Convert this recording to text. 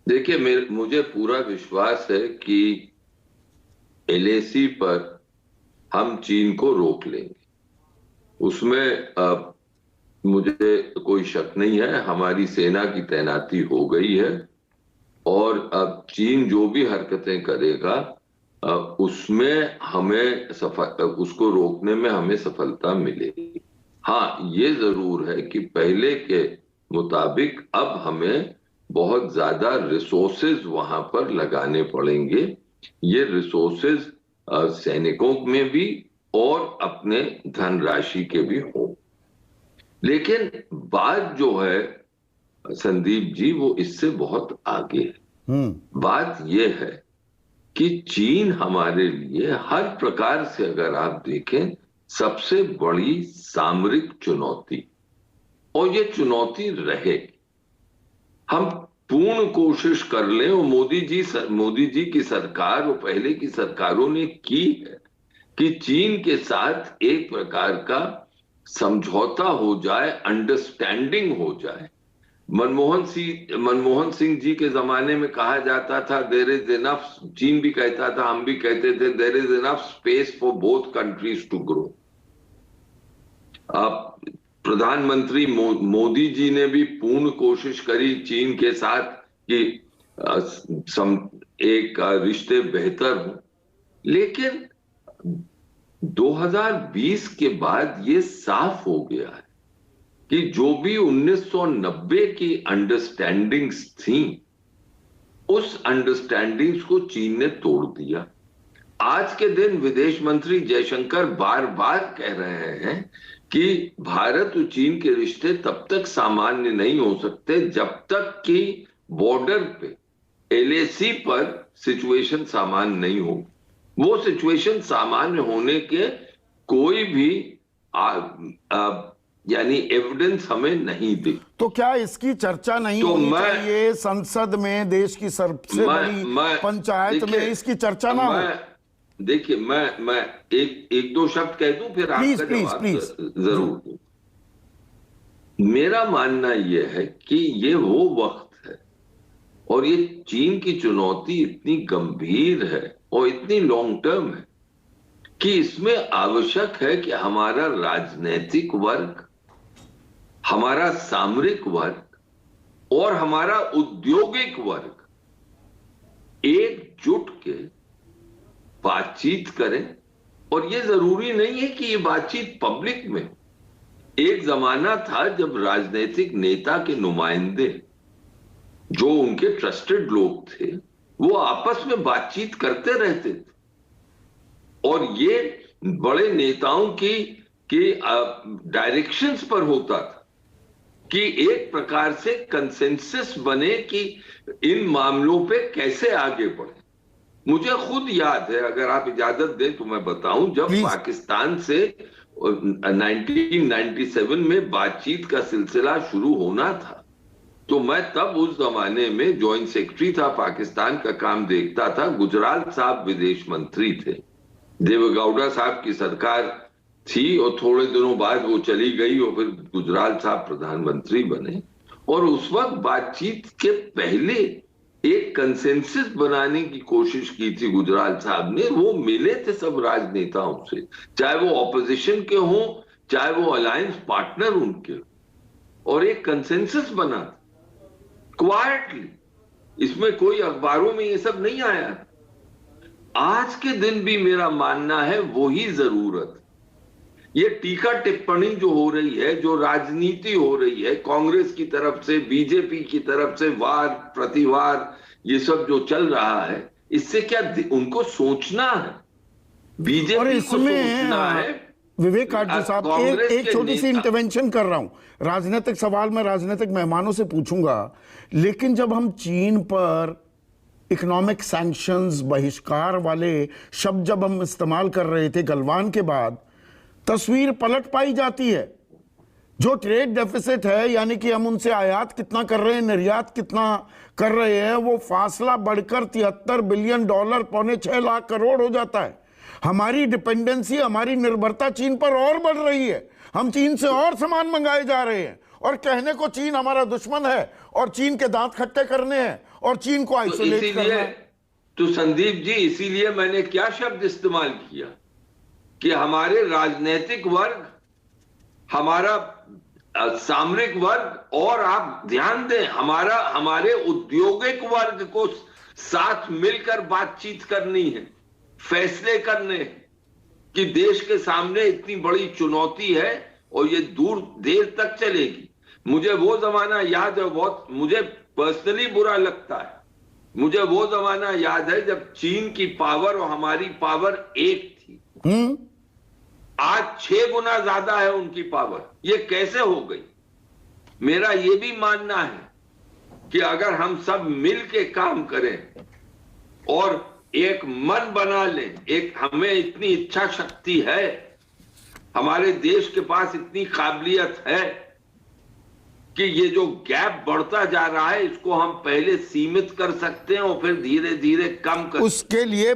देखिए, मुझे पूरा विश्वास है कि एलएसी पर हम चीन को रोक लेंगे। उसमें मुझे कोई शक नहीं है। हमारी सेना की तैनाती हो गई है और अब चीन जो भी हरकतें करेगा उसमें हमें उसको रोकने में हमें सफलता मिलेगी। हाँ, ये जरूर है कि पहले के मुताबिक अब हमें बहुत ज्यादा रिसोर्सेज वहां पर लगाने पड़ेंगे। ये रिसोर्सेज सैनिकों में भी और अपने धनराशि के भी हो। लेकिन बात जो है संदीप जी, वो इससे बहुत आगे है। बात यह है कि चीन हमारे लिए हर प्रकार से अगर आप देखें सबसे बड़ी सामरिक चुनौती, और ये चुनौती रहे। हम पूर्ण कोशिश कर लें, और मोदी जी की सरकार और पहले की सरकारों ने की है कि चीन के साथ एक प्रकार का समझौता हो जाए, अंडरस्टैंडिंग हो जाए। मनमोहन सिंह जी के जमाने में कहा जाता था देयर इज इनफ, चीन भी कहता था, हम भी कहते थे, there is enough space for both countries to grow. आप प्रधानमंत्री मोदी जी ने भी पूर्ण कोशिश करी चीन के साथ कि एक रिश्ते बेहतर हो। लेकिन 2020 के बाद ये साफ हो गया है कि जो भी 1990 की अंडरस्टैंडिंग्स थी, उस अंडरस्टैंडिंग्स को चीन ने तोड़ दिया। आज के दिन विदेश मंत्री जयशंकर बार बार कह रहे हैं कि भारत और चीन के रिश्ते तब तक सामान्य नहीं हो सकते जब तक कि बॉर्डर पे एलएसी पर सिचुएशन सामान्य नहीं हो। वो सिचुएशन सामान्य होने के कोई भी यानी एविडेंस हमें नहीं दिख। तो क्या इसकी चर्चा नहीं होनी चाहिए संसद में, देश की सबसे बड़ी पंचायत में इसकी चर्चा ना हो? देखिए, मैं एक दो शब्द कह दूं, फिर आपका जवाब जरूर दूं। मेरा मानना यह है कि ये वो वक्त है और ये चीन की चुनौती इतनी गंभीर है और इतनी लॉन्ग टर्म है कि इसमें आवश्यक है कि हमारा राजनीतिक वर्ग, हमारा सामरिक वर्ग और हमारा औद्योगिक वर्ग एकजुट के बातचीत करें। और यह जरूरी नहीं है कि ये बातचीत पब्लिक में। एक जमाना था जब राजनीतिक नेता के नुमाइंदे, जो उनके ट्रस्टेड लोग थे, वो आपस में बातचीत करते रहते थे और ये बड़े नेताओं की डायरेक्शंस पर होता था कि एक प्रकार से कंसेंसस बने कि इन मामलों पे कैसे आगे बढ़े। मुझे खुद याद है, अगर आप इजाजत दें तो मैं बताऊं, जब पाकिस्तान से 1997 में बातचीत का सिलसिला शुरू होना था, तो मैं तब उस जमाने में जॉइंट सेक्रेटरी था, पाकिस्तान का काम देखता था। गुजराल साहब विदेश मंत्री थे, देवेगौड़ा साहब की सरकार थी और थोड़े दिनों बाद वो चली गई और फिर गुजराल साहब प्रधानमंत्री बने। और उस वक्त बातचीत के पहले एक कंसेंसस बनाने की कोशिश की थी गुजराल साहब ने। वो मिले थे सब राजनेताओं से, चाहे वो ऑपोजिशन के हों, चाहे वो अलायंस पार्टनर उनके, और एक कंसेंसस बना क्वाइटली। इसमें कोई अखबारों में ये सब नहीं आया। आज के दिन भी मेरा मानना है वही जरूरत। ये टीका टिप्पणी जो हो रही है, जो राजनीति हो रही है कांग्रेस की तरफ से, बीजेपी की तरफ से, वार प्रतिवार, ये सब जो चल रहा है, इससे क्या उनको सोचना है? बीजेपी को सोचना है। विवेक आर्य साहब, एक छोटी सी इंटरवेंशन कर रहा हूं। राजनीतिक सवाल मैं राजनीतिक मेहमानों से पूछूंगा, लेकिन जब हम चीन पर इकोनॉमिक सैंक्शंस, बहिष्कार वाले शब्द जब हम इस्तेमाल कर रहे थे गलवान के बाद, तस्वीर पलट पाई जाती है। जो ट्रेड डेफिसिट है, यानी कि हम उनसे आयात कितना कर रहे हैं, निर्यात कितना कर रहे हैं, वो फासला बढ़कर $73 बिलियन, $6.25 लाख करोड़ हो जाता है। हमारी डिपेंडेंसी, हमारी निर्भरता चीन पर और बढ़ रही है। हम चीन से और सामान मंगाए जा रहे हैं और कहने को चीन हमारा दुश्मन है और चीन के दांत खट्टे करने हैं और चीन को आइसोलेट करना है। तो संदीप जी, इसीलिए मैंने क्या शब्द इस्तेमाल किया कि हमारे राजनीतिक वर्ग, हमारा सामरिक वर्ग, और आप ध्यान दें हमारे औद्योगिक वर्ग को साथ मिलकर बातचीत करनी है, फैसले करने हैं कि देश के सामने इतनी बड़ी चुनौती है और ये देर तक चलेगी। मुझे वो जमाना याद है, बहुत मुझे पर्सनली बुरा लगता है, मुझे वो जमाना याद है जब चीन की पावर और हमारी पावर एक थी। आज 6 गुना ज्यादा है उनकी पावर। ये कैसे हो गई? मेरा ये भी मानना है कि अगर हम सब मिल के काम करें और एक मन बना लें, हमें इतनी इच्छा शक्ति है, हमारे देश के पास इतनी काबिलियत है कि ये जो गैप बढ़ता जा रहा है इसको हम पहले सीमित कर सकते हैं और फिर धीरे धीरे कम कर, उसके लिए